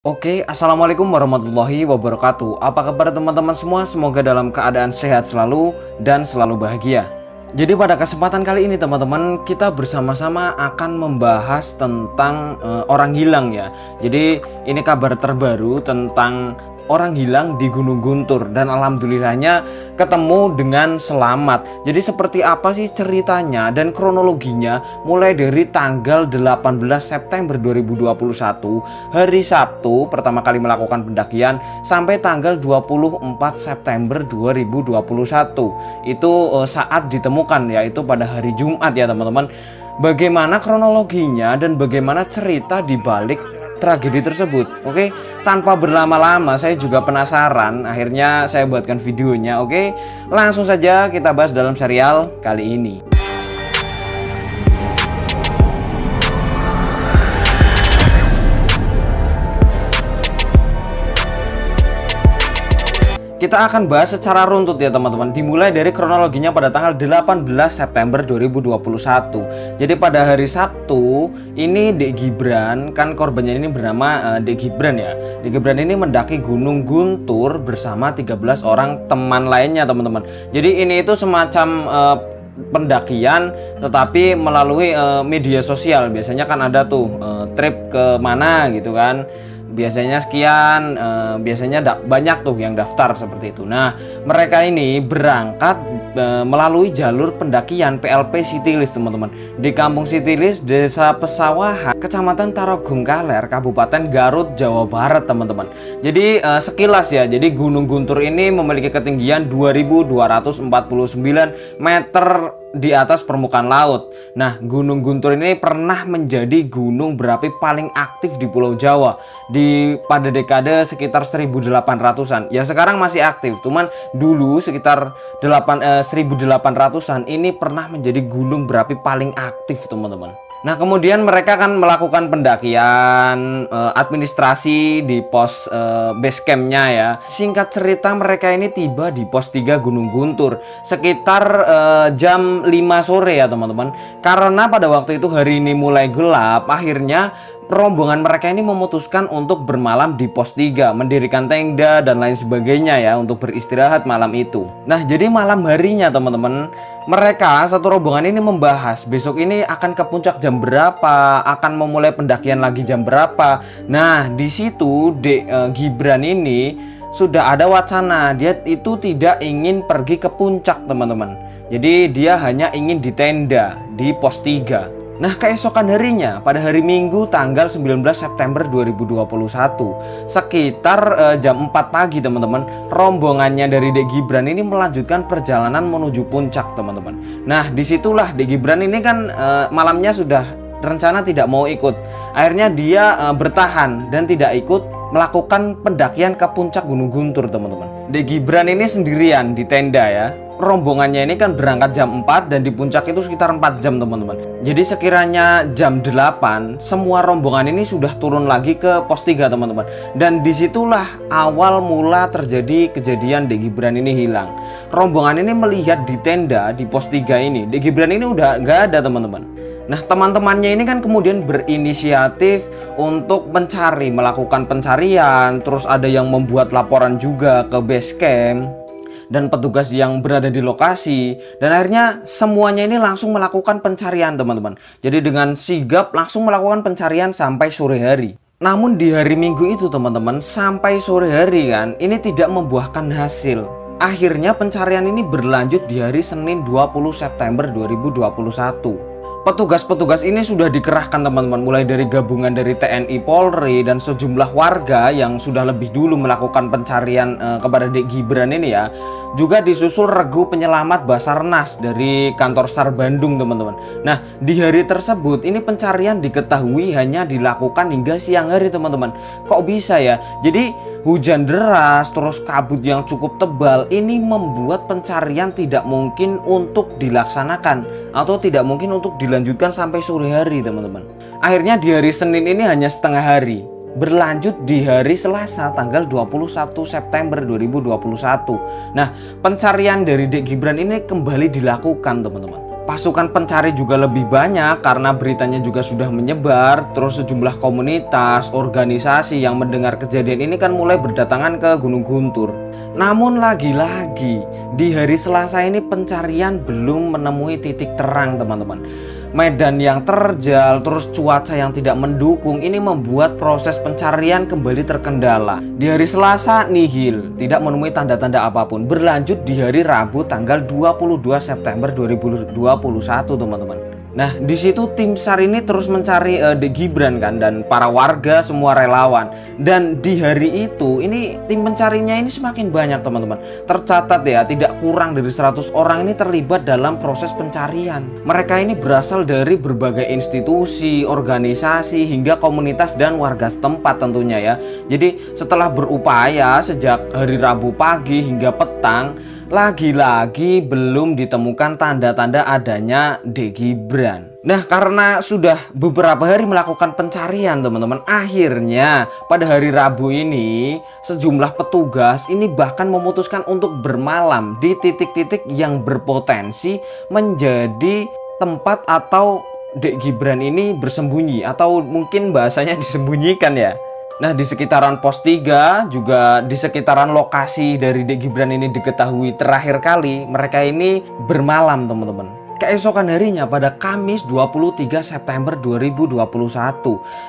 Oke, assalamualaikum warahmatullahi wabarakatuh. Apa kabar teman-teman semua? Semoga dalam keadaan sehat selalu dan selalu bahagia. Jadi pada kesempatan kali ini teman-teman, kita bersama-sama akan membahas tentang orang hilang ya. Jadi ini kabar terbaru tentang orang hilang di Gunung Guntur dan alhamdulillahnya ketemu dengan selamat. Jadi seperti apa sih ceritanya dan kronologinya mulai dari tanggal 18 September 2021 hari Sabtu pertama kali melakukan pendakian sampai tanggal 24 September 2021 itu saat ditemukan, yaitu pada hari Jumat ya teman-teman. Bagaimana kronologinya dan bagaimana cerita di balik tragedi tersebut. Oke, tanpa berlama-lama saya juga penasaran, akhirnya saya buatkan videonya. Oke, langsung saja kita bahas dalam serial kali ini. Kita akan bahas secara runtut ya teman-teman. Dimulai dari kronologinya pada tanggal 18 September 2021. Jadi pada hari Sabtu ini Dek Gibran, kan korbannya ini bernama Dek Gibran ya. Dek Gibran ini mendaki Gunung Guntur bersama 13 orang teman lainnya teman-teman. Jadi ini itu semacam pendakian tetapi melalui media sosial. Biasanya kan ada tuh trip ke mana gitu kan. Biasanya sekian, biasanya banyak tuh yang daftar seperti itu. Nah, mereka ini berangkat melalui jalur pendakian PLP Sitilis teman-teman. Di Kampung Sitilis, Desa Pesawahan, Kecamatan Tarogong Kaler, Kabupaten Garut, Jawa Barat teman-teman. Jadi sekilas ya, jadi Gunung Guntur ini memiliki ketinggian 2249 meter di atas permukaan laut. Nah, Gunung Guntur ini pernah menjadi gunung berapi paling aktif di Pulau Jawa pada dekade sekitar 1800-an. Ya sekarang masih aktif, cuman dulu sekitar 1800-an ini pernah menjadi gunung berapi paling aktif teman-teman. Nah, kemudian mereka kan melakukan pendakian, administrasi di pos base campnya ya. Singkat cerita mereka ini tiba di pos 3 Gunung Guntur sekitar jam 5 sore ya teman-teman. Karena pada waktu itu hari ini mulai gelap, akhirnya rombongan mereka ini memutuskan untuk bermalam di pos 3, mendirikan tenda dan lain sebagainya ya untuk beristirahat malam itu. Nah, jadi malam harinya teman-teman, mereka satu rombongan ini membahas besok ini akan ke puncak jam berapa, akan memulai pendakian lagi jam berapa. Nah, di situ Dek Gibran ini sudah ada wacana dia itu tidak ingin pergi ke puncak teman-teman. Jadi dia hanya ingin di tenda di pos 3. Nah, keesokan harinya pada hari Minggu tanggal 19 September 2021 sekitar jam 4 pagi teman-teman, rombongannya dari Dek Gibran ini melanjutkan perjalanan menuju puncak teman-teman. Nah, disitulah Dek Gibran ini kan malamnya sudah rencana tidak mau ikut. Akhirnya dia bertahan dan tidak ikut melakukan pendakian ke puncak Gunung Guntur teman-teman. Dek Gibran ini sendirian di tenda ya. Rombongannya ini kan berangkat jam 4 dan di puncak itu sekitar 4 jam teman-teman. Jadi sekiranya jam 8 semua rombongan ini sudah turun lagi ke pos 3 teman-teman. Dan disitulah awal mula terjadi kejadian Dek Gibran ini hilang. Rombongan ini melihat di tenda di pos 3 ini Dek Gibran ini udah gak ada teman-teman. Nah, teman-temannya ini kan kemudian berinisiatif untuk melakukan pencarian. Terus ada yang membuat laporan juga ke base camp dan petugas yang berada di lokasi, dan akhirnya semuanya ini langsung melakukan pencarian teman-teman. Jadi dengan sigap langsung melakukan pencarian sampai sore hari. Namun di hari Minggu itu teman-teman, sampai sore hari kan ini tidak membuahkan hasil. Akhirnya pencarian ini berlanjut di hari Senin 20 September 2021. Petugas-petugas ini sudah dikerahkan teman-teman, mulai dari gabungan dari TNI Polri dan sejumlah warga yang sudah lebih dulu melakukan pencarian kepada Dek Gibran ini ya. Juga disusul regu penyelamat Basarnas dari kantor SAR Bandung teman-teman. Nah, di hari tersebut ini pencarian diketahui hanya dilakukan hingga siang hari teman-teman. Kok bisa ya? Jadi hujan deras terus kabut yang cukup tebal ini membuat pencarian tidak mungkin untuk dilaksanakan atau tidak mungkin untuk dilanjutkan sampai sore hari teman-teman. Akhirnya di hari Senin ini hanya setengah hari. Berlanjut di hari Selasa tanggal 21 September 2021. Nah, pencarian dari Dek Gibran ini kembali dilakukan teman-teman. pasukan pencari juga lebih banyak karena beritanya juga sudah menyebar. Terus sejumlah komunitas, organisasi yang mendengar kejadian ini kan mulai berdatangan ke Gunung Guntur. Namun lagi-lagi di hari Selasa ini pencarian belum menemui titik terang, teman-teman. Medan yang terjal, terus cuaca yang tidak mendukung, ini membuat proses pencarian kembali terkendala. Di hari Selasa nihil, tidak menemui tanda-tanda apapun. Berlanjut di hari Rabu tanggal 22 September 2021, teman-teman. Nah, di situ tim SAR ini terus mencari Dek Gibran kan, dan para warga semua relawan. Dan di hari itu ini tim pencarinya ini semakin banyak, teman-teman. Tercatat ya, tidak kurang dari 100 orang ini terlibat dalam proses pencarian. Mereka ini berasal dari berbagai institusi, organisasi, hingga komunitas dan warga setempat tentunya ya. Jadi setelah berupaya sejak hari Rabu pagi hingga petang, lagi-lagi belum ditemukan tanda-tanda adanya Dek Gibran. Nah, karena sudah beberapa hari melakukan pencarian, teman-teman, akhirnya pada hari Rabu ini sejumlah petugas ini bahkan memutuskan untuk bermalam di titik-titik yang berpotensi menjadi tempat atau Dek Gibran ini bersembunyi, atau mungkin bahasanya disembunyikan ya. Nah, di sekitaran pos 3, juga di sekitaran lokasi dari Dek Gibran ini diketahui terakhir kali mereka ini bermalam, teman-teman. Keesokan harinya pada Kamis 23 September 2021,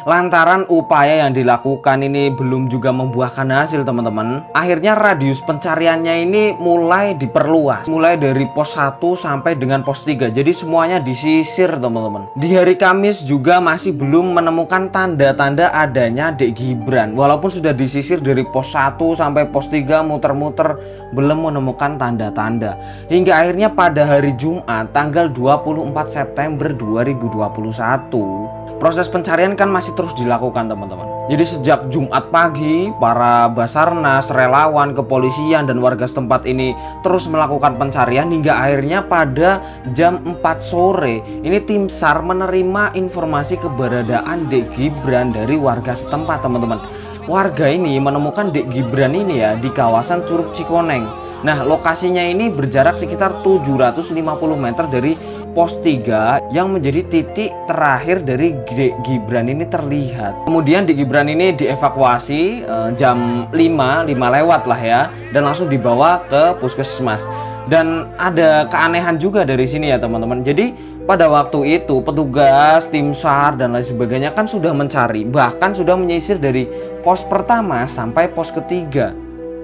lantaran upaya yang dilakukan ini belum juga membuahkan hasil, teman-teman, akhirnya radius pencariannya ini mulai diperluas, mulai dari pos 1 sampai dengan pos 3. Jadi semuanya disisir, teman-teman. Di hari Kamis juga masih belum menemukan tanda-tanda adanya Dek Gibran. Walaupun sudah disisir dari pos 1 sampai pos 3, muter-muter, belum menemukan tanda-tanda. Hingga akhirnya pada hari Jumat tanggal 24 September 2021, proses pencarian kan masih terus dilakukan, teman-teman. Jadi sejak Jumat pagi, para Basarnas, relawan, kepolisian, dan warga setempat ini terus melakukan pencarian hingga akhirnya pada jam 4 sore ini tim SAR menerima informasi keberadaan Dek Gibran dari warga setempat, teman-teman. Warga ini menemukan Dek Gibran ini ya di kawasan Curug Cikoneng. Nah, lokasinya ini berjarak sekitar 750 meter dari pos 3 yang menjadi titik terakhir dari Dek Gibran ini terlihat. Kemudian Dek Gibran ini dievakuasi jam 5 lewat lah ya, dan langsung dibawa ke puskesmas. Dan ada keanehan juga dari sini ya, teman-teman. Jadi pada waktu itu petugas, tim SAR, dan lain sebagainya kan sudah mencari, bahkan sudah menyisir dari pos pertama sampai pos ketiga.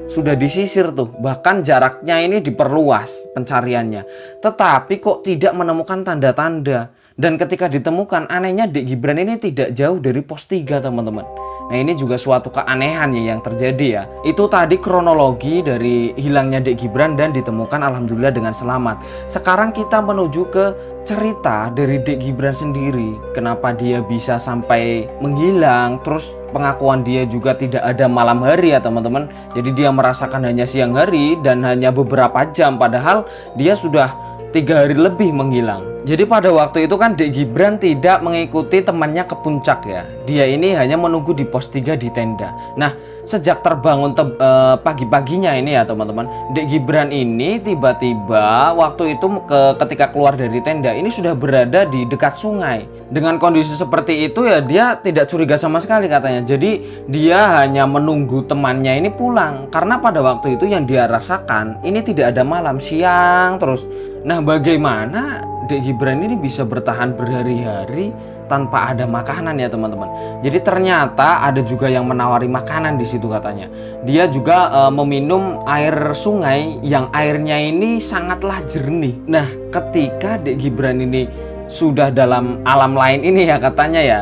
Sudah disisir tuh, bahkan jaraknya ini diperluas pencariannya. Tetapi kok tidak menemukan tanda-tanda. Dan ketika ditemukan, anehnya Dek Gibran ini tidak jauh dari pos 3, teman-teman. Nah, ini juga suatu keanehan ya yang terjadi ya. Itu tadi kronologi dari hilangnya Dek Gibran dan ditemukan alhamdulillah dengan selamat. Sekarang kita menuju ke cerita dari Dek Gibran sendiri. Kenapa dia bisa sampai menghilang, terus pengakuan dia juga tidak ada malam hari ya, teman-teman. Jadi dia merasakan hanya siang hari dan hanya beberapa jam, padahal dia sudah 3 hari lebih menghilang. Jadi pada waktu itu kan Dek Gibran tidak mengikuti temannya ke puncak ya. Dia ini hanya menunggu di pos 3 di tenda. Nah, sejak terbangun pagi-paginya ini ya, teman-teman, Dek Gibran ini tiba-tiba waktu itu ketika keluar dari tenda ini sudah berada di dekat sungai. Dengan kondisi seperti itu ya, dia tidak curiga sama sekali katanya. Jadi dia hanya menunggu temannya ini pulang, karena pada waktu itu yang dia rasakan ini tidak ada malam, siang terus. Nah, bagaimana Dek Gibran ini bisa bertahan berhari-hari tanpa ada makanan ya, teman-teman. Jadi ternyata ada juga yang menawari makanan di situ katanya. Dia juga meminum air sungai yang airnya ini sangatlah jernih. Nah, ketika Dek Gibran ini sudah dalam alam lain ini ya katanya ya,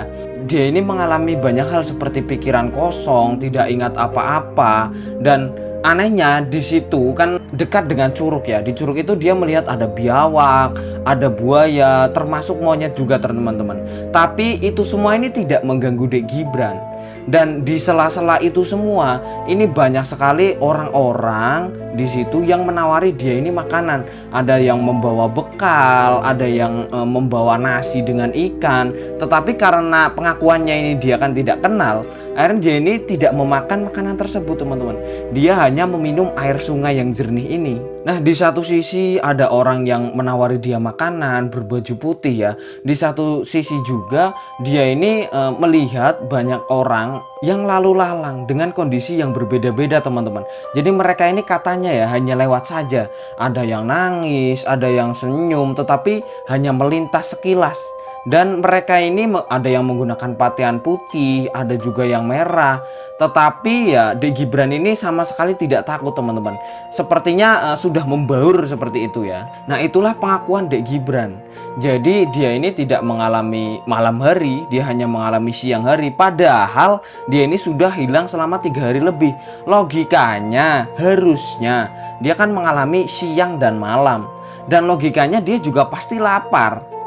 dia ini mengalami banyak hal seperti pikiran kosong, tidak ingat apa-apa, dan anehnya di situ kan dekat dengan curug ya. Di curug itu dia melihat ada biawak, ada buaya, termasuk monyet juga, teman-teman. Tapi itu semua ini tidak mengganggu Dek Gibran. Dan di sela-sela itu semua ini banyak sekali orang-orang di situ yang menawari dia ini makanan. Ada yang membawa bekal, ada yang membawa nasi dengan ikan. Tetapi karena pengakuannya ini dia kan tidak kenal, akhirnya dia ini tidak memakan makanan tersebut, teman-teman. Dia hanya meminum air sungai yang jernih ini. Nah, di satu sisi ada orang yang menawari dia makanan berbaju putih ya. Di satu sisi juga dia ini melihat banyak orang yang lalu lalang dengan kondisi yang berbeda-beda, teman-teman. Jadi mereka ini katanya ya hanya lewat saja. Ada yang nangis, ada yang senyum, tetapi hanya melintas sekilas. Dan mereka ini ada yang menggunakan pakaian putih, ada juga yang merah. Tetapi ya Dek Gibran ini sama sekali tidak takut, teman-teman. Sepertinya sudah membaur seperti itu ya. Nah, itulah pengakuan Dek Gibran. Jadi dia ini tidak mengalami malam hari, dia hanya mengalami siang hari. Padahal dia ini sudah hilang selama 3 hari lebih. Logikanya harusnya dia kan mengalami siang dan malam. Dan logikanya dia juga pasti lapar.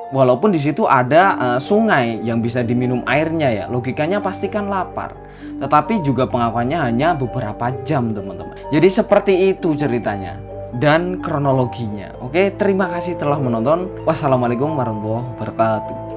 Walaupun di situ ada sungai yang bisa diminum airnya ya, logikanya pasti kan lapar. Tetapi juga pengakuannya hanya beberapa jam, teman-teman. Jadi seperti itu ceritanya dan kronologinya. Oke, terima kasih telah menonton. Wassalamualaikum warahmatullahi wabarakatuh.